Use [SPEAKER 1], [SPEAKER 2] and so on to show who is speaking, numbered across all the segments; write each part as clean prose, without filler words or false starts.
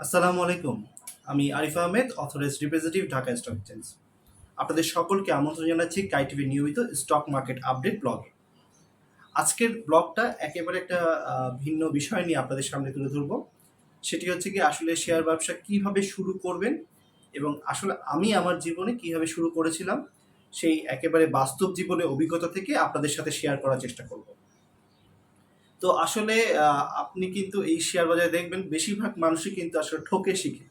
[SPEAKER 1] আসসালামু আলাইকুম। আমি Arif Ahmed, authorised representative, Dhaka stock exchange. আপনাদের সকলকে আমন্ত্রণ জানাচ্ছি কাই টিভির নিয়মিত স্টক মার্কেট আপডেট ব্লগে। আজকের ব্লগটা একেবারে একটা ভিন্ন বিষয় নিয়ে আপনাদের সামনে তুলে ধরব। সেটি হচ্ছে গিয়ে আসলে শেয়ার ব্যবসা কিভাবে শুরু করবেন এবং আসলে আমি আমার জীবনে কিভাবে শুরু করেছিলাম, সেই একেবারে বাস্তব জীবনের অভিজ্ঞতা থেকে আপনাদের সাথে শেয়ার করার চেষ্টা করব। তো আসলে আপনি কিন্তু এই শেয়ার বাজারে দেখবেন বেশিরভাগ মানুষই কিন্তু আসলে ঠকে শিখে।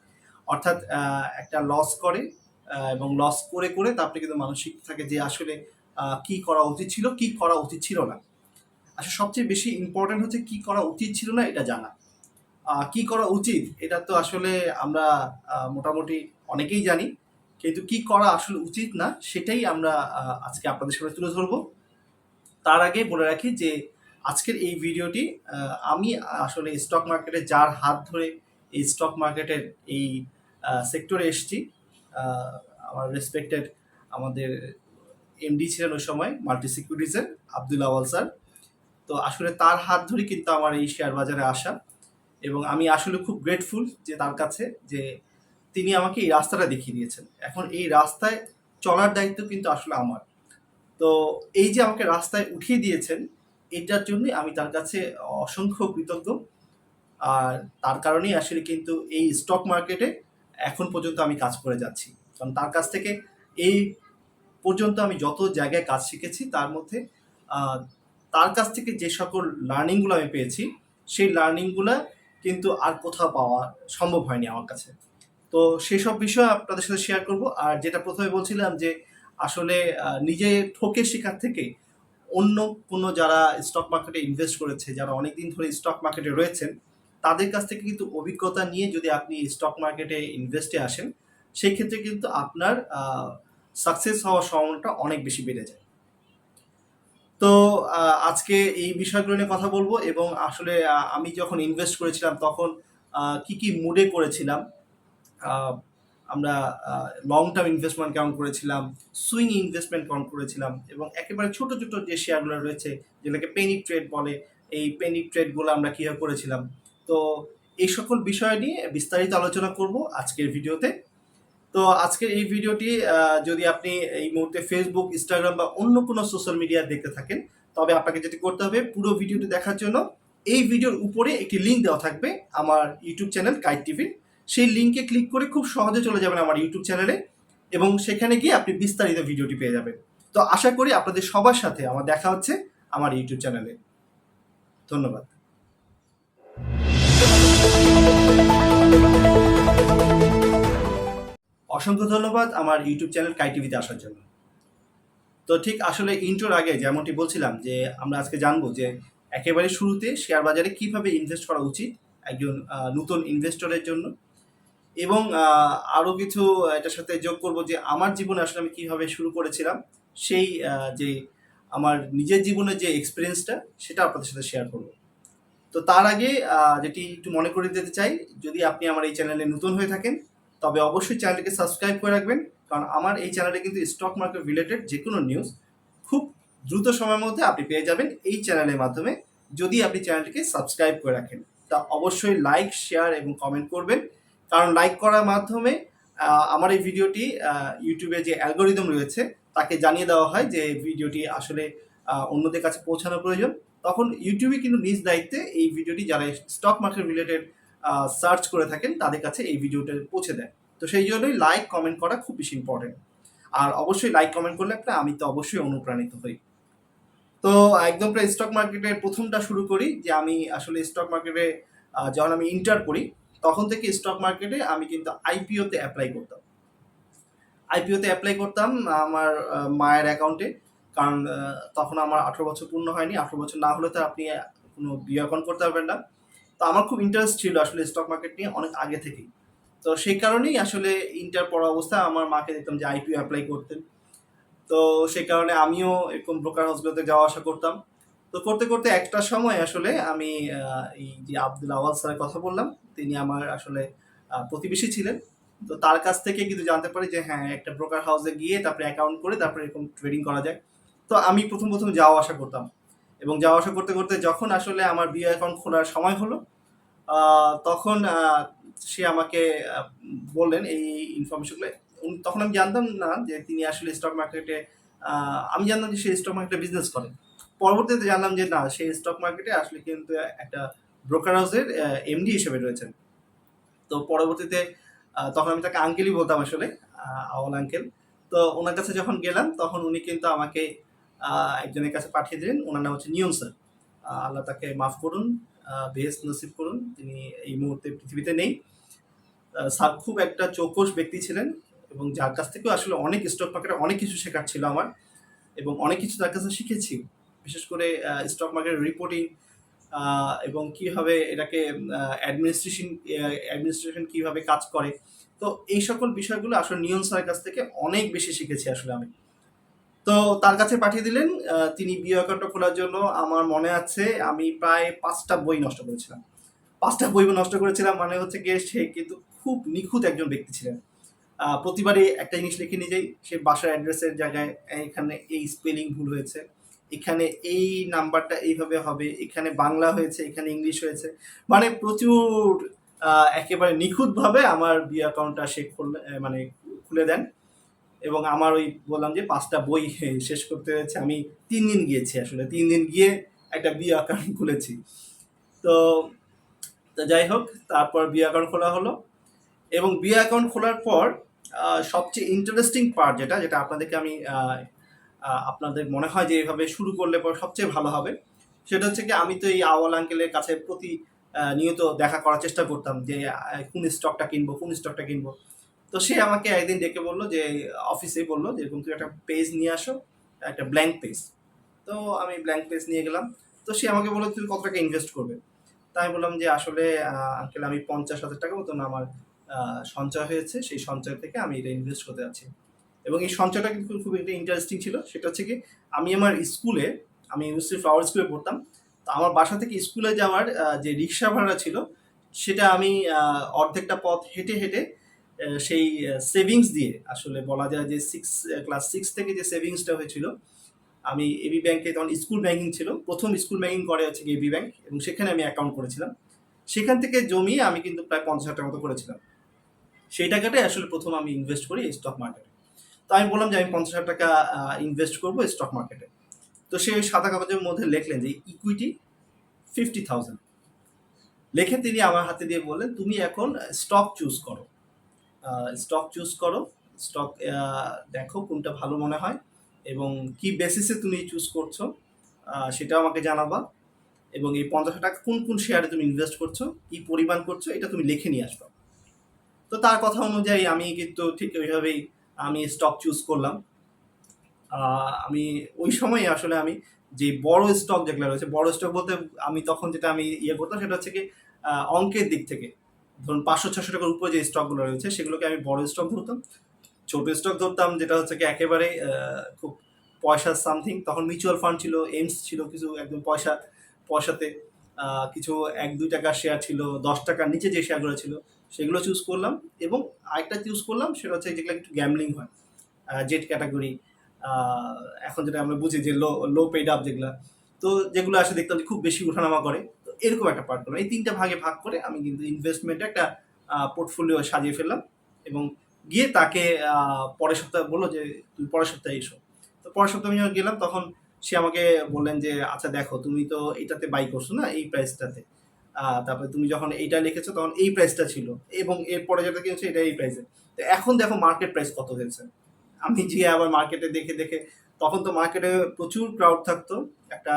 [SPEAKER 1] অর্থাৎ একটা লস করে এবং লস করে, করে তারপরে কিন্তু মানুষ শিখতে থাকে যে আসলে কি করা উচিত ছিল, কি করা উচিত ছিল না। আসলে সবচেয়ে বেশি ইম্পোর্টেন্ট হচ্ছে কি করা উচিত ছিল না এটা জানা। কি করা উচিত এটা তো আসলে আমরা মোটামুটি অনেকেই জানি। কিন্তু কি করা আসলে উচিত না সেটাই আমরা আজকে আপনাদের সামনে তুলে ধরবো। তার আগে বলে রাখি যে আজকের এই ভিডিওটি আমি আসলে স্টক মার্কেটে যার হাত ধরে এই স্টক মার্কেটের এই সেক্টরে এসেছি, আহ, আমার রেসপেক্টেড আমাদের এমডি ছিলেন ওই সময় মাল্টি সিকিউরিটিজের আব্দুল আওয়াল স্যার। তো আসলে তার হাত ধরে কিন্তু আমার এই শেয়ার বাজারে আসা, এবং আমি আসলে খুব গ্রেটফুল যে তার কাছে যে তিনি আমাকে এই রাস্তাটা দেখিয়ে দিয়েছেন। এখন এই রাস্তায় চলার দায়িত্ব কিন্তু আসলে আমার। তো এই যে আমাকে রাস্তায় উঠিয়ে দিয়েছেন, এটার জন্যই আমি তার কাছে অসংখ্য কৃতজ্ঞ। আর তার কারণেই আসলে কিন্তু এই স্টক মার্কেটে এখন পর্যন্ত আমি কাজ করে যাচ্ছি। কারণ তার কাছ থেকে এই পর্যন্ত আমি যত জায়গায় কাজ শিখেছি তার মধ্যে আহ, তার কাছ থেকে যে সকল লার্নিংগুলো আমি পেয়েছি, সেই লার্নিংগুলো কিন্তু আর কোথাও পাওয়া সম্ভব হয়নি আমার কাছে। তো সেসব বিষয় আপনাদের সাথে শেয়ার করব। আর যেটা প্রথমে বলছিলাম যে আসলে নিজে ঠকে শেখার থেকে অন্য কোনো যারা স্টক মার্কেটে ইনভেস্ট করেছে, যারা অনেকদিন ধরে স্টক মার্কেটে রয়েছেন, তাদের কাছ থেকে কিন্তু অভিজ্ঞতা নিয়ে যদি আপনি স্টক মার্কেটে ইনভেস্টে আসেন, সেই ক্ষেত্রে কিন্তু আপনার সাকসেস হওয়ার সম্ভাবনাটা অনেক বেশি বেড়ে যায়। তো আজকে এই বিষয়গুলো নিয়ে কথা বলবো, এবং আসলে আমি যখন ইনভেস্ট করেছিলাম তখন কি কি মুডে করেছিলাম, আহ, আমরা লং টার্ম ইনভেস্টমেন্ট কেমন করেছিলাম, সুইং ইনভেস্টমেন্ট কেমন করেছিলাম, এবং একেবারে ছোট ছোট যে শেয়ারগুলো রয়েছে যেটাকে পেনি ট্রেড বলে, এই পেনি ট্রেডগুলো আমরা কীভাবে করেছিলাম। তো এই সকল বিষয় নিয়ে বিস্তারিত আলোচনা করব আজকের ভিডিওতে। তো আজকের এই ভিডিওটি যদি আপনি এই মুহূর্তে ফেসবুক, ইনস্টাগ্রাম বা অন্য কোনো সোশ্যাল মিডিয়া দেখতে থাকেন, তবে আপনাকে যেটি করতে হবে, পুরো ভিডিওটি দেখার জন্য এই ভিডিওর উপরে একটি লিঙ্ক দেওয়া থাকবে আমার ইউটিউব চ্যানেল কাইট টিভির। সেই লিঙ্কে ক্লিক করে খুব সহজে চলে যাবেন আমার ইউটিউব চ্যানেলে, এবং সেখানে গিয়ে আপনি বিস্তারিত ভিডিওটি পেয়ে যাবেন। তো আশা করি আপনাদের সবার সাথে আমার দেখা হচ্ছে আমার ইউটিউব চ্যানেলে। ধন্যবাদ। অসংখ্য ধন্যবাদ আমার ইউটিউব চ্যানেল কাই টিভিতে আসার জন্য। তো ঠিক আসলে ইন্ট্রোর আগে যেমনটি বলছিলাম যে আমরা আজকে জানবো যে একেবারে শুরুতে শেয়ার বাজারে কিভাবে ইনভেস্ট করা উচিত একজন নতুন ইনভেস্টরের জন্য, এবং আরও কিছু এটার সাথে যোগ করব যে আমার জীবনে আসলে আমি কিভাবে শুরু করেছিলাম, সেই যে আমার নিজের জীবনের যে এক্সপিরিয়েন্সটা সেটা আপনাদের সাথে শেয়ার করব। তো তার আগে যেটি একটু মনে করে দিতে চাই, যদি আপনি আমার এই চ্যানেলে নতুন হয়ে থাকেন তবে অবশ্যই চ্যানেলটিকে সাবস্ক্রাইব করে রাখবেন। কারণ আমার এই চ্যানেলে কিন্তু স্টক মার্কেট রিলেটেড যে কোনো নিউজ খুব দ্রুত সময়ের মধ্যে আপনি পেয়ে যাবেন এই চ্যানেলের মাধ্যমে, যদি আপনি চ্যানেলটিকে সাবস্ক্রাইব করে রাখেন। তা অবশ্যই লাইক, শেয়ার এবং কমেন্ট করবেন, কারণ লাইক করার মাধ্যমে আমার এই ভিডিওটি ইউটিউবে যে অ্যালগোরিদম রয়েছে তাকে জানিয়ে দেওয়া হয় যে ভিডিওটি আসলে অন্যদের কাছে পৌঁছানো প্রয়োজন। তখন ইউটিউবে কিন্তু নিজ দায়িত্বে এই ভিডিওটি যারা স্টক মার্কেট রিলেটেড সার্চ করে থাকেন তাদের কাছে এই ভিডিওটা পৌঁছে দেয়। তো সেই জন্যই লাইক কমেন্ট করা খুব বেশি ইম্পর্টেন্ট। আর অবশ্যই লাইক কমেন্ট করলে একটা আমি তো অবশ্যই অনুপ্রাণিত হই। তো একদম প্রায় স্টক মার্কেটের প্রথমটা শুরু করি যে আমি আসলে স্টক মার্কেটে যখন আমি ইন্টার করি তখন থেকে স্টক মার্কেটে আমি কিন্তু আইপিওতে অ্যাপ্লাই করতাম। আইপিওতে অ্যাপ্লাই করতাম আমার মায়ের অ্যাকাউন্টে, কারণ তখন আমার 18 বছর পূর্ণ হয়নি। 18 বছর না হলে তো আপনি কোনো বিয়ে অ্যাকাউন্ট করতে পারবেন না। তো আমার খুব ইন্টারেস্ট ছিল আসলে স্টক মার্কেট নিয়ে অনেক আগে থেকেই। তো সেই কারণেই আসলে ইন্টার পড়া অবস্থায় আমার মাকে দেখতাম যে আইপিও অ্যাপ্লাই করতেন। তো সেই কারণে আমিও এরকম ব্রোকার হাউসগুলোতে যাওয়া আসা করতাম। তো করতে করতে একটা সময় আসলে আমি এই যে আব্দুল আওয়াল স্যারের কথা বললাম, তিনি আমার আসলে প্রতিবেশী ছিলেন। তো তার কাছ থেকে কিন্তু জানতে পারি যে হ্যাঁ, একটা ব্রোকার হাউসে গিয়ে তারপরে অ্যাকাউন্ট করে তারপরে এরকম ট্রেডিং করা যায়। তো আমি প্রথম যাওয়া আসা করতাম, এবং করতে করতে যখন আসলে আমার বিয়ে অ্যাকাউন্ট খোলার সময় হলো, তখন সে আমাকে বললেন এই ইনফরমেশনগুলো। তখন আমি জানতাম না যে তিনি আসলে স্টক মার্কেটে, আমি জানতাম যে সে স্টক মার্কেটে বিজনেস করে। পরবর্তীতে জানলাম যে না, সে স্টক মার্কেটে আসলে কিন্তু একটা ব্রোকার হাউসের এমডি হিসেবে রয়েছেন। তো পরবর্তীতে তখন আমি তাকে আঙ্কেলই বলতাম আসলে, আওয়াল আঙ্কেল। তো ওনার কাছে যখন গেলাম তখন উনি কিন্তু আমাকে একজনের কাছে পাঠিয়ে দিলেন। ওনার নাম হচ্ছে নিয়ম স্যার। আল্লাহ তাকে মাফ করুন, বেহেশত নসিব করুন। তিনি এই মুহূর্তে পৃথিবীতে নেই। স্যার খুব একটা চৌকস ব্যক্তি ছিলেন এবং যার কাছ থেকেও আসলে অনেক স্টক মার্কেটে অনেক কিছু শেখার ছিল আমার, এবং অনেক কিছু তার কাছে শিখেছি। বিশেষ করে স্টক মার্কেটের রিপোর্টিং এবং কিভাবে এটাকে অ্যাডমিনিস্ট্রেশন কিভাবে কাজ করে। তো এই সকল বিষয়গুলো আসলে নিয়ম স্যারের কাছ থেকে অনেক বেশি শিখেছি আসলে আমি। তো তার কাছে পাঠিয়ে দিলেন। তিনি বিও অ্যাকাউন্টটা খোলার জন্য আমার মনে আছে আমি প্রায় ৫টা বই নষ্ট করেছিলাম। ৫টা বই নষ্ট করেছিলাম মানে হচ্ছে গিয়ে সে কিন্তু খুব নিখুঁত একজন ব্যক্তি ছিলেন। প্রতিবারই একটা জিনিস লিখে নিয়ে যাই, সে বাসার অ্যাড্রেসের জায়গায় এখানে এই স্পেলিং ভুল হয়েছে, এখানে এই নাম্বারটা এইভাবে হবে, এখানে বাংলা হয়েছে, এখানে ইংলিশ হয়েছে। মানে প্রচুর একেবারে নিখুঁতভাবে আমার বিও অ্যাকাউন্টটা সে মানে খুলে দেন। এবং আমার ওই বললাম যে ৫টা বই শেষ করতে হয়েছে। আমি ৩ দিন গিয়েছি আসলে। ৩ দিন গিয়ে একটা বিও অ্যাকাউন্ট খুলেছি। তো তো যাই হোক, তারপর বিও অ্যাকাউন্ট খোলা হলো এবং বিও অ্যাকাউন্ট খোলার পর সবচেয়ে ইন্টারেস্টিং পার্ট যেটা আপনাদেরকে আমি আপনাদের মনে হয় যে এভাবে শুরু করলে পর সবচেয়ে ভালো হবে, সেটা হচ্ছে কি আমি তো এই আওয়াল আঙ্কেলের কাছে নিয়ত দেখা করার চেষ্টা করতাম যে কোন স্টকটা কিনবো, কোন স্টকটা কিনবো। তো সে আমাকে একদিন ডেকে বললো যে অফিসে বললো যে এরকম তুমি একটা পেজ নিয়ে আসো, একটা ব্ল্যাঙ্ক পেজ। তো আমি ব্ল্যাঙ্ক পেজ নিয়ে গেলাম। তো সে আমাকে বললো তুমি কত টাকা ইনভেস্ট করবে। তাই আমি বললাম যে আসলে আঙ্কেল আমি ৫০,০০০ টাকা মতন আমার সঞ্চয় হয়েছে, সেই সঞ্চয় থেকে আমি এটা ইনভেস্ট করতে যাচ্ছি। এবং এই সঞ্চয়টা কিন্তু খুব একটা ইন্টারেস্টিং ছিল। সেটা হচ্ছে কি আমি আমার স্কুলে, আমি ইউনিভার্সিটি ফ্লাওয়ার স্কুলে পড়তাম। তো আমার বাসা থেকে স্কুলে যাওয়ার যে রিক্সা ভাড়া ছিল সেটা আমি অর্ধেকটা পথ হেঁটে হেঁটে সেই সেভিংস দিয়ে, আসলে বলা যায় যে ক্লাস 6 থেকে যে সেভিংসটা হয়েছিল, আমি এবি ব্যাংকে তখন স্কুল ব্যাংকিং ছিল, প্রথম স্কুল ব্যাংকিং করে হচ্ছে কি এবি ব্যাংক, এবং সেখানে আমি অ্যাকাউন্ট করেছিলাম। সেখান থেকে জমিয়ে আমি কিন্তু প্রায় ৫০,০০০ টাকা মতো করেছিলাম। সেই টাকাটাই আসলে প্রথম আমি ইনভেস্ট করি স্টক মার্কেটে। তো আমি বললাম যে আমি ৫০,০০০ টাকা ইনভেস্ট করবো স্টক মার্কেটে। তো সে সাদা কাগজের মধ্যে লিখলেন যে ইকুইটি 50,000 লিখে তিনি আমার হাতে দিয়ে বললেন তুমি এখন স্টক চুজ করো, স্টক চুজ করো, স্টক দেখো কোনটা ভালো মনে হয় এবং কি বেসিসে তুমি চুজ করছো সেটাও আমাকে জানাবা, এবং এই ৫০,০০০ টাকা কোন কোন শেয়ারে তুমি ইনভেস্ট করছো, কি পরিমাণ করছো, এটা তুমি লিখে নিয়ে আসবা। তো তার কথা অনুযায়ী আমি কিন্তু ঠিক ওইভাবেই আমি স্টক চুজ করলাম। আমি ওই সময় আসলে আমি যে বড় স্টক যেগুলো রয়েছে, বড় স্টক বলতে আমি তখন যেটা আমি ইয়ে করতাম সেটা হচ্ছে কি অঙ্কের দিক থেকে ধরুন ৫০০-৬০০ টাকার উপরে যে স্টকগুলো রয়েছে সেগুলোকে আমি বড় স্টক ধরতাম। ছোট স্টক ধরতাম যেটা হচ্ছে কি একেবারে খুব পয়সা সামথিং, তখন মিউচুয়াল ফান্ড ছিল, এমস ছিল কিছু একদম পয়সাতে, কিছু ১-২ টাকার শেয়ার ছিল, ১০ টাকার নিচে যে শেয়ারগুলো ছিল সেগুলো চুজ করলাম। এবং আরেকটা চুজ করলাম সেটা হচ্ছে যেগুলো একটু গ্যামলিং হয়, জেড ক্যাটাগরি, এখন যেটা আমরা বুঝি যে লো লো পেড আপ যেগুলা, তো যেগুলো আসলে দেখতাম যে খুব বেশি উঠানামা করে। তো এরকম একটা পার্ট করলাম। এই ৩টা ভাগে ভাগ করে আমি কিন্তু ইনভেস্টমেন্টে একটা পোর্টফোলিও সাজিয়ে ফেললাম এবং গিয়ে তাকে পরের সপ্তাহে বললো যে তুমি পরের সপ্তাহে এসো। তো পরের সপ্তাহে আমি যখন গেলাম তখন সে আমাকে বললেন যে আচ্ছা দেখো তুমি তো এইটাতে বাই করছো না এই প্রাইসটাতে, তারপরে তুমি যখন এইটা লিখেছো তখন এই প্রাইসটা ছিল এবং এরপরে যেটা কিনেছো এটা এই প্রাইসে, তো এখন দেখো মার্কেট প্রাইস কত হয়েছে। আমি গিয়ে আবার মার্কেটে দেখে দেখে, তখন তো মার্কেটে প্রচুর ক্রাউড থাকতো, একটা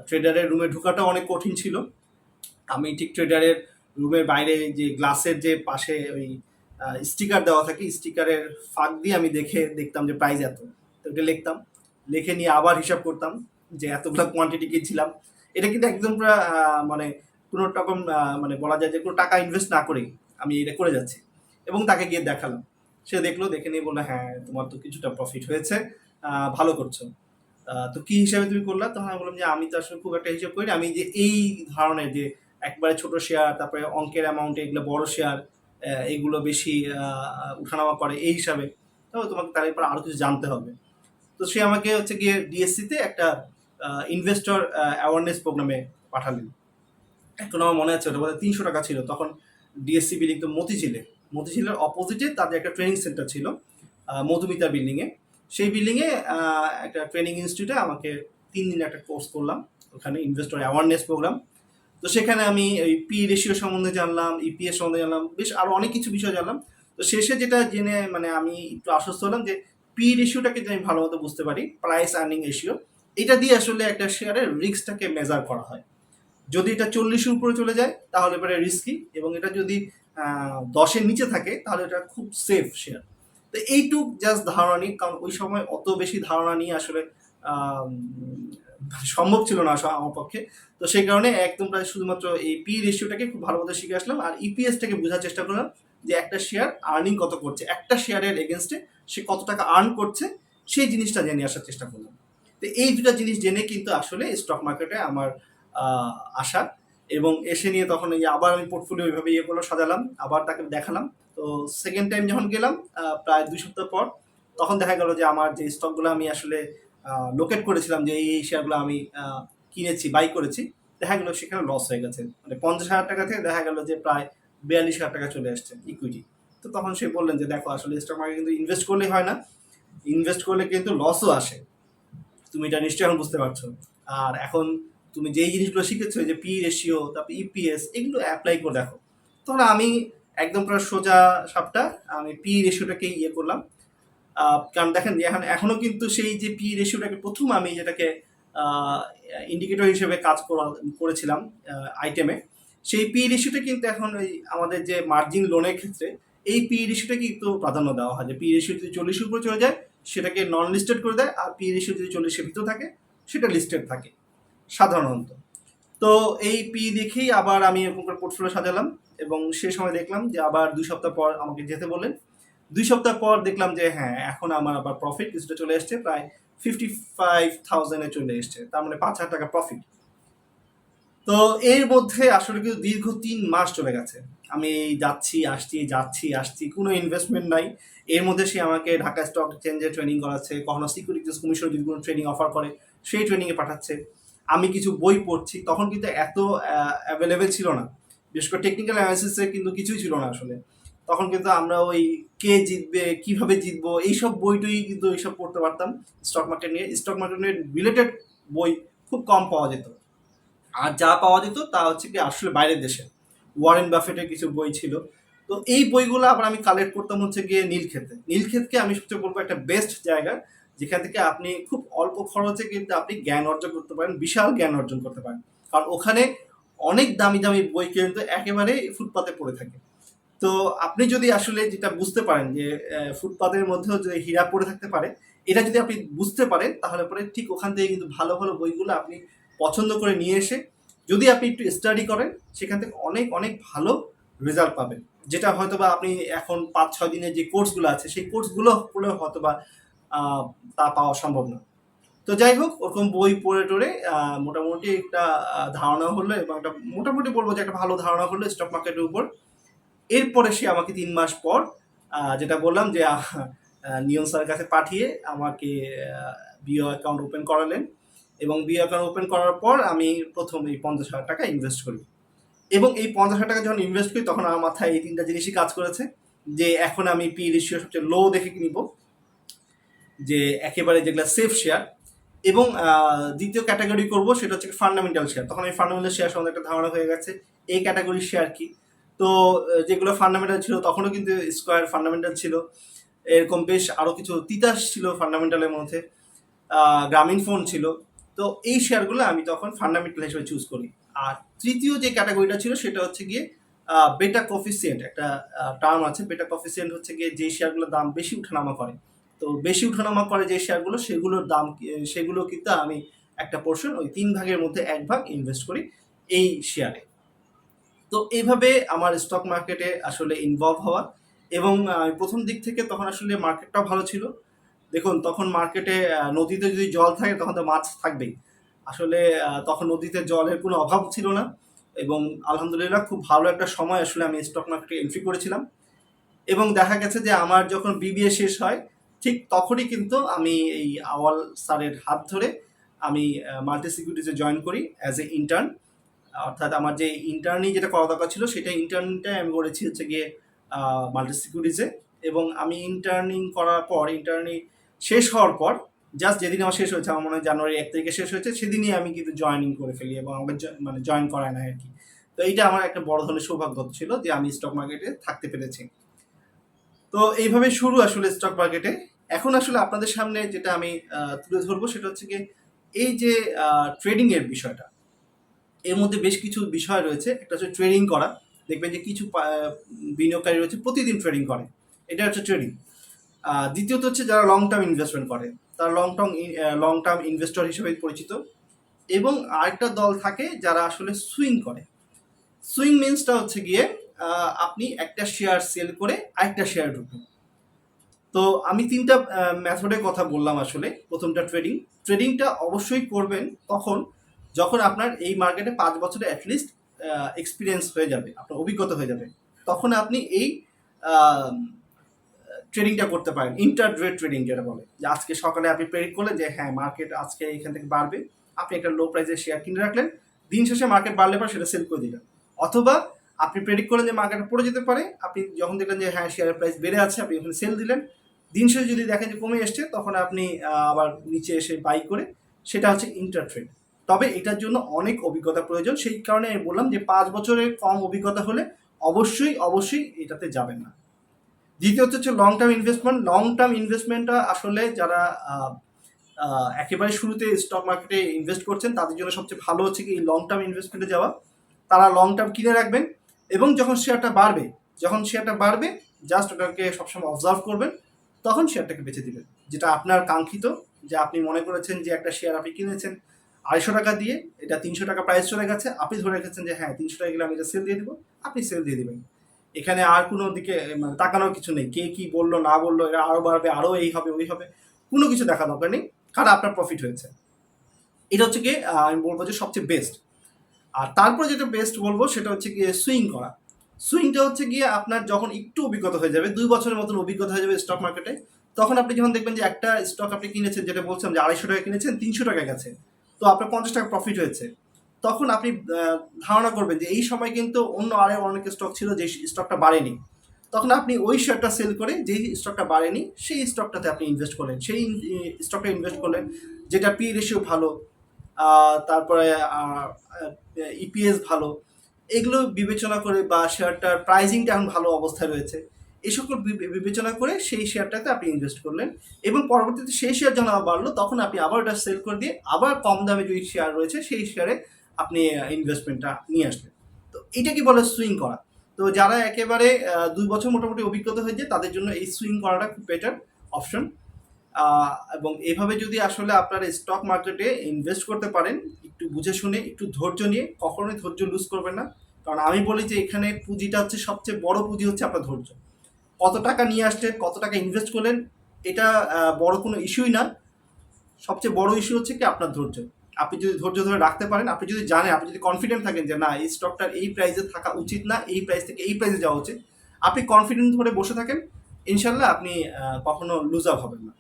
[SPEAKER 1] ট্রেডারের রুমে ঢোকাটা অনেক কঠিন ছিল। আমি ঠিক ট্রেডারের রুমের বাইরে যে গ্লাসের যে পাশে ওই স্টিকার দেওয়া থাকে, স্টিকারের ফাঁক দিয়ে আমি দেখতাম যে প্রাইস এত, তো ওটা লিখতাম, লিখে নিয়ে আবার হিসাব করতাম যে এতগুলো কোয়ান্টিটি কিনছিলাম। এটা কিন্তু একদম পুরো মানে কোনো রকম মানে বলা যায় যে কোনো টাকা ইনভেস্ট না করেই আমি এটা করে যাচ্ছি। এবং তাকে গিয়ে দেখালাম, সে দেখলো, দেখে নিয়ে বললো হ্যাঁ তোমার তো কিছুটা প্রফিট হয়েছে, ভালো করছো। তো কি হিসাবে তুমি করলা? তখন আমি বললাম যে আমি তো আসলে খুব একটা হিসাব করি না, আমি যে এই ধরনের যে একবারে ছোট শেয়ার, তারপরে অঙ্কের অ্যামাউন্টে এগুলো বড় শেয়ার, এগুলো বেশি উঠানামা করে এই হিসাবে। তো তোমাকে তার এরপর আরো কিছু জানতে হবে। তো সে আমাকে হচ্ছে গিয়ে ডিএসসি তে একটা ইনভেস্টর অ্যাওয়ারনেস প্রোগ্রামে পাঠালেন। এখন আমার মনে আছে ওটা বোধহয় ৩০০ টাকা ছিল তখন। ডিএসসি বিল্ডিং, তো মতিঝিলের অপোজিটে তাদের একটা ট্রেনিং সেন্টার ছিল মধুমিতা বিল্ডিংয়ে। সেই বিল্ডিংয়ে একটা ট্রেনিং ইনস্টিটিউটে আমাকে 3 দিন একটা কোর্স করলাম, ওখানে ইনভেস্টর অ্যাওয়ারনেস প্রোগ্রাম। তো সেখানে আমি এই পি রেশিও সম্বন্ধে জানলাম, ইপিএস সম্বন্ধে জানলাম, বেশ আরও অনেক কিছু বিষয় জানলাম। তো শেষে যেটা জেনে মানে আমি একটু আশ্বস্ত হলাম যে পি রেশিওটাকে যদি আমি ভালো মতো বুঝতে পারি, প্রাইস আর্নিং রেশিও, এটা দিয়ে আসলে একটা শেয়ারের রিস্কটাকে মেজার করা হয়। যদি এটা 40-এর উপরে চলে যায় তাহলে পরে রিস্কি, এবং এটা যদি 10-এর নিচে থাকে তাহলে এটা খুব সেফ শেয়ার। তো এইটুক জাস্ট ধারণা নিই, কারণ ওই সময় অত বেশি ধারণা নিয়ে আসলে আম, সম্ভব ছিল না আসলে আমার পক্ষে। তো সেই কারণে একদম প্রায় শুধুমাত্র এই পি রেশিওটাকে খুব ভালো মতো শিখে আসলাম, আর ইপিএসটাকে বোঝার চেষ্টা করলাম যে একটা শেয়ার আর্নিং কত করছে, একটা শেয়ারের এগেনস্টে সে কত টাকা আর্ন করছে, সেই জিনিসটা জেনে আসার চেষ্টা করলাম। তো এই দুটা জিনিস জেনে কিন্তু আসলে স্টক মার্কেটে আমার আসা, এবং এসে নিয়ে তখন এই আবার আমি পোর্টফোলিও এইভাবে ইয়ে করলো, সাজালাম, আবার তাকে দেখালাম। তো সেকেন্ড টাইম যখন গেলাম প্রায় 2 সপ্তাহ পর, তখন দেখা গেল যে আমার যে স্টকগুলো আমি আসলে লোকেট করেছিলাম যে এই শেয়ারগুলো আমি কিনেছি, বাই করেছি, দেখা গেল সেখানে লস হয়ে গেছে। মানে 50,000 টাকা থেকে দেখা গেল যে প্রায় 42,000 টাকা চলে আসছে ইকুইটি। তো তখন সে বললেন যে দেখো, আসলে স্টক মার্কেট কিন্তু ইনভেস্ট করলেই হয় না, ইনভেস্ট করলে কিন্তু লসও আসে, তুমি এটা নিশ্চয়ই এখন বুঝতে পারছো। আর এখন তুমি যেই জিনিসগুলো শিখেছো, যে পি রেশিও, তারপর ইপিএস, এগুলো অ্যাপ্লাই করে দেখো। তখন আমি একদম পুরো সোজা সাপটা আমি পি রেশিওটাকে ইয়ে করলাম। কারণ দেখেন যে এখনো কিন্তু সেই যে পি রেশিওটাকে প্রথম আমি যেটাকে ইন্ডিকেটর হিসেবে কাজ করেছিলাম আইটেমে, সেই পি রেশিওটা কিন্তু এখন ওই আমাদের যে মার্জিন লোনের ক্ষেত্রে এই পি রেশিওটাকে কিন্তু প্রাধান্য দেওয়া হয়, যে পি রেশিও যদি 40-এর উপরে চলে যায় সেটাকে নন লিস্টেড করে দেয়, আর পি রেশিও যদি 40-এর ভিতরে থাকে সেটা লিস্টেড থাকে সাধারণত। তো এই পি দেখেই আবার আমি এরকম করে পোর্টফোলিও সাজালাম, এবং সে সময় দেখলাম যে আবার 2 সপ্তাহ পর আমাকে যেতে বললেন। 2 সপ্তাহ পর দেখলাম যে হ্যাঁ, এখন আমার আবার প্রফিট কিছুটা চলে এসছে, প্রায় 55,000-এ চলে এসছে, তার মানে 5,000 টাকা প্রফিট। তো এর মধ্যে আসলে কিন্তু দীর্ঘ 3 মাস চলে গেছে, আমি যাচ্ছি আসছি যাচ্ছি আসছি, কোনো ইনভেস্টমেন্ট নাই। এর মধ্যে সে আমাকে ঢাকা স্টক এক্সচেঞ্জে ট্রেনিং করাচ্ছে, কখনো সিকিউরিটিজ কমিশন যদি কোনো ট্রেনিং অফার করে সেই ট্রেনিংয়ে পাঠাচ্ছে। আমি কিছু বই পড়ছি, তখন কিন্তু এত অ্যাভেলেবেল ছিল না, বিশেষ করে টেকনিক্যাল অ্যানালিসিসে কিন্তু কিছুই ছিল না আসলে। তখন কিন্তু আমরা ওই কে জিতবে, কিভাবে জিতবো, এইসব বইটই কিন্তু এইসব পড়তে পারতাম। স্টক মার্কেট নিয়ে রিলেটেড বই খুব কম পাওয়া যেত, আর যা পাওয়া যেত তা হচ্ছে কি আসলে বাইরের দেশে। ওয়ারেন বাফেটের কিছু বই ছিল। তো এই বইগুলো আবার আমি কালেক্ট করতাম হচ্ছে গিয়ে নীলক্ষেতকে আমি সবচেয়ে বলবো একটা বেস্ট জায়গা, যেখান থেকে আপনি খুব অল্প খরচে কিন্তু আপনি জ্ঞান অর্জন করতে পারেন, বিশাল জ্ঞান অর্জন করতে পারেন। কারণ ওখানে অনেক দামি দামি বই কিন্তু একেবারে ফুটপাতে পড়ে থাকে। তো আপনি যদি আসলে যেটা বুঝতে পারেন যে ফুটপাতের মধ্যেও যদি হীরা পড়ে থাকতে পারে, এটা যদি আপনি বুঝতে পারেন তাহলে পরে ঠিক ওখান থেকে কিন্তু ভালো ভালো বইগুলো আপনি পছন্দ করে নিয়ে এসে যদি আপনি একটু স্টাডি করেন, সেখান থেকে অনেক অনেক ভালো রেজাল্ট পাবেন। যেটা হয়তো বা আপনি এখন 5-6 দিনের যে কোর্সগুলো আছে সেই কোর্সগুলো করে হয়তো বা আহ, তা পাওয়া সম্ভব না। তো যাই হোক, ওরকম বই পড়ে টড়ে মোটামুটি একটা ধারণা হলো, এবং একটা মোটামুটি বলবো যে একটা ভালো ধারণা হলো স্টক মার্কেটের উপর। এরপরে সে আমাকে 3 মাস পর যেটা বললাম যে নিয়ন স্যারের কাছে পাঠিয়ে আমাকে বিও অ্যাকাউন্ট ওপেন করালেন, এবং বিও অ্যাকাউন্ট ওপেন করার পর আমি প্রথম এই 50,000 টাকা ইনভেস্ট করি। এবং এই 50,000 টাকা যখন ইনভেস্ট করি তখন আমার মাথায় এই 3টা জিনিসই কাজ করেছে, যে এখন আমি পি রেশিও সবচেয়ে লো দেখে কিনবো, যে একেবারে যেগুলো সেফ শেয়ার, এবং দ্বিতীয় ক্যাটাগরি করব সেটা হচ্ছে ফান্ডামেন্টাল শেয়ার। তখন এই ফান্ডামেন্টাল শেয়ার সম্বন্ধে একটা ধারণা হয়ে গেছে, এই ক্যাটাগরির শেয়ার কি। তো যেগুলো ফান্ডামেন্টাল ছিল তখনও কিন্তু স্কোয়ার ফান্ডামেন্টাল ছিল, এরকম বেশ আরও কিছু তিতাস ছিল ফান্ডামেন্টালের মধ্যে, গ্রামীণ ফোন ছিল। তো এই শেয়ারগুলো আমি তখন ফান্ডামেন্টাল হিসেবে চুজ করি। আর তৃতীয় যে ক্যাটাগরিটা ছিল সেটা হচ্ছে গিয়ে বেটা কফিসিয়েন্ট, একটা টার্ম আছে। বেটা কফিসিয়েন্ট হচ্ছে গিয়ে যে শেয়ারগুলোর দাম বেশি উঠানামা করে। তো বেশি উঠানামা করে যে শেয়ারগুলো, সেগুলোর দাম সেগুলো কিন্তু আমি একটা পোর্শন, ওই 3 ভাগের মধ্যে 1 ভাগ ইনভেস্ট করি এই শেয়ারে। তো এইভাবে আমার স্টক মার্কেটে আসলে ইনভলভ হওয়া। এবং প্রথম দিক থেকে তখন আসলে মার্কেটটাও ভালো ছিল। দেখুন, তখন মার্কেটে নদীতে যদি জল থাকে তখন তো মাছ থাকবেই। আসলে তখন নদীতে জলের কোনো অভাব ছিল না, এবং আলহামদুলিল্লাহ খুব ভালো একটা সময় আসলে আমি স্টক মার্কেটে এন্ট্রি করেছিলাম। এবং দেখা গেছে যে আমার যখন বিবিএ শেষ হয় ঠিক তখনই কিন্তু আমি এই আওয়াল স্যারের হাত ধরে আমি মাল্টি সিকিউরিটিজে জয়েন করি অ্যাজ এ ইন্টার্ন। অর্থাৎ আমার যে ইন্টার্নি যেটা করা দরকার ছিল সেটা ইন্টার্নটাই আমি করেছি হচ্ছে গিয়ে মাল্টি সিকিউরিটিজে। এবং আমি ইন্টার্নিং করার পর ইন্টার্নি শেষ হওয়ার পর জাস্ট যেদিন আমার শেষ হয়েছে, আমার মনে হয় জানুয়ারি 1 তারিখে শেষ হয়েছে, সেদিনই আমি কিন্তু জয়েনিং করে ফেলি এবং আমাকে মানে জয়েন করায় না আর কি। তো এইটা আমার একটা বড় ধরনের সৌভাগ্য ছিল যে আমি স্টক মার্কেটে থাকতে পেরেছি। তো এইভাবে শুরু আসলে স্টক মার্কেটে। এখন আসলে আপনাদের সামনে যেটা আমি তুলে ধরবো সেটা হচ্ছে গিয়ে এই যে ট্রেডিং এর বিষয়টা, এর মধ্যে বেশ কিছু বিষয় রয়েছে। একটা হচ্ছে ট্রেডিং করা, দেখবেন যে কিছু বিনিয়োগকারী রয়েছে প্রতিদিন ট্রেডিং করে, এটা হচ্ছে ট্রেডিং। দ্বিতীয়ত হচ্ছে যারা লং টার্ম ইনভেস্টমেন্ট করে, তারা লং টার্ম ইনভেস্টর হিসেবে পরিচিত। এবং আরেকটা দল থাকে যারা আসলে সুইং করে। সুইং মিনসটা হচ্ছে গিয়ে আপনি একটা শেয়ার সেল করে আরেকটা শেয়ার ঢুকবেন। তো আমি তিনটা মেথডের কথা বললাম আসলে। প্রথমটা ট্রেডিং। ট্রেডিংটা অবশ্যই করবেন তখন যখন আপনার এই মার্কেটে 5 বছরে অ্যাটলিস্ট এক্সপিরিয়েন্স হয়ে যাবে, আপনার অভিজ্ঞতা হয়ে যাবে, তখন আপনি এই ট্রেডিংটা করতে পারেন। ইন্টারডে ট্রেডিং যেটা বলে, যে আজকে সকালে আপনি প্রেডিক্ট করলেন যে হ্যাঁ মার্কেট আজকে এখান থেকে বাড়বে, আপনি একটা লো প্রাইসের শেয়ার কিনে রাখলেন, দিন শেষে মার্কেট বাড়লে পর সেটা সেল করে দিলেন। অথবা আপনি প্রেডিক্ট করলেন যে মার্কেট পড়ে যেতে পারে, আপনি যখন দেখলেন যে হ্যাঁ শেয়ারের প্রাইস বেড়ে আছে, আপনি ওখানে সেল দিলেন। দিন শেষে যদি দেখেন যে কমে এসছে, তখন আপনি আবার নিচে এসে বাই করে, সেটা হচ্ছে ইন্টার ট্রেড। তবে এটার জন্য অনেক অভিজ্ঞতা প্রয়োজন, সেই কারণে আমি বললাম যে 5 বছরের কম অভিজ্ঞতা হলে অবশ্যই অবশ্যই এটাতে যাবেন না। দ্বিতীয়ত হচ্ছে long term investment. Long term ইনভেস্টমেন্টটা আসলে যারা একেবারে শুরুতে স্টক মার্কেটে ইনভেস্ট করছেন তাদের জন্য সবচেয়ে ভালো হচ্ছে কি লং টার্ম ইনভেস্টমেন্টে যাওয়া। তারা লং টার্ম কিনে রাখবেন এবং যখন শেয়ারটা বাড়বে জাস্ট ওটাকে সবসময় অবজার্ভ করবেন, তখন শেয়ারটাকে বেচে দিবেন। যেটা আপনার কাঙ্ক্ষিত, যে আপনি মনে করেছেন যে একটা শেয়ার আপনি কিনেছেন 250 টাকা দিয়ে, এটা 300 টাকা প্রাইস চলে গেছে, আপনি ধরে রেখেছেন যে হ্যাঁ 300 টাকা গেলে আমি এটা সেল দিয়ে দিব, আপনি সেল দিয়ে দিবেন। এখানে আর কোনো দিকে মানে তাকানোর কিছু নেই, কে কি বললো না বললো, এটা আরো বাড়বে, আরো এই হবে ওই হবে, কোনো কিছু দেখা দরকার নেই, কারণ আপনার প্রফিট হয়েছে। এটা হচ্ছে গিয়ে আমি বলবো যে সবচেয়ে বেস্ট। আর তারপরে যেটা বেস্ট বলবো সেটা হচ্ছে গিয়ে সুইং করা। সুইংটা হচ্ছে গিয়ে আপনার যখন একটু অভিজ্ঞতা হয়ে যাবে, 2 বছরের মতন অভিজ্ঞতা হয়ে যাবে স্টক মার্কেটে, তখন আপনি যখন দেখবেন যে একটা স্টক আপনি কিনেছেন, যেটা বলছিলাম যে 250 টাকা কিনেছেন, 300 টাকা গেছে, তো আপনার 50 টাকা প্রফিট হয়েছে, তখন আপনি ধারণা করবেন যে এই সময় কিন্তু আরও অনেক স্টক ছিল যে স্টকটা বাড়েনি, তখন আপনি ওই শেয়ারটা সেল করে যেই স্টকটা বাড়েনি সেই স্টকটাতে আপনি ইনভেস্ট করলেন, সেই স্টকটা ইনভেস্ট করলেন যেটা পি রেশিও ভালো, তারপরে ইপিএস ভালো, এগুলো বিবেচনা করে, বা শেয়ারটার প্রাইজিংটা এখন ভালো অবস্থায় রয়েছে, এই সকল বিবেচনা করে সেই শেয়ারটাতে আপনি ইনভেস্ট করলেন। এবং পরবর্তীতে সেই শেয়ার যখন আবার বাড়লো, তখন আপনি আবার ওটা সেল করে দিয়ে আবার কম দামে যে শেয়ার রয়েছে সেই শেয়ারে আপনি ইনভেস্টমেন্টটা নিয়ে আসলেন। তো এটা কি বলে সুইং করা। তো যারা একেবারে 2 বছর মোটামুটি অভিজ্ঞতা হয়ে যায়, তাদের জন্য এই সুইং করাটা খুব বেটার অপশন। এবং এভাবে যদি আসলে আপনারা স্টক মার্কেটে ইনভেস্ট করতে পারেন, একটু বুঝে শুনে, একটু ধৈর্য নিয়ে, কখনোই ধৈর্য লুজ করবেন না। কারণ আমি বলি যে এখানে পুঁজিটা হচ্ছে, সবচেয়ে বড় পুঁজি হচ্ছে আপনার ধৈর্য। কত টাকা নিয়ে আসলেন, কত টাকা ইনভেস্ট করলেন, এটা বড় কোনো ইস্যুই না। সবচেয়ে বড় ইস্যু হচ্ছে কি আপনার ধৈর্য। আপনি যদি ধৈর্য ধরে রাখতে পারেন, আপনি যদি জানেন, আপনি যদি কনফিডেন্ট থাকেন যে না এই স্টকটার এই প্রাইসে থাকা উচিত না, এই প্রাইস থেকে এই প্রাইসে যাওয়া উচিত, আপনি কনফিডেন্ট ধরে বসে থাকেন, ইনশাল্লাহ আপনি কখনো লুজ আপ হবেন না।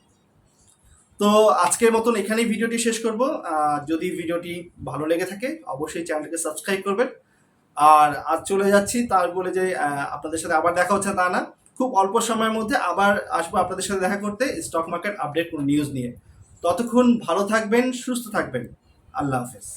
[SPEAKER 1] তো আজকের মতন এখানেই ভিডিওটি শেষ করব। যদি ভিডিওটি ভালো লেগে থাকে অবশ্যই চ্যানেলকে সাবস্ক্রাইব করবেন। আর আজ চলে যাচ্ছি, তার বলে যে আপনাদের সাথে আবার দেখা হচ্ছে তা না, খুব অল্প সময়ের মধ্যে আবার আসবো আপনাদের সাথে দেখা করতে স্টক মার্কেট আপডেট কোনো নিউজ নিয়ে। ততক্ষণ ভালো থাকবেন, সুস্থ থাকবেন। আল্লাহ হাফেজ।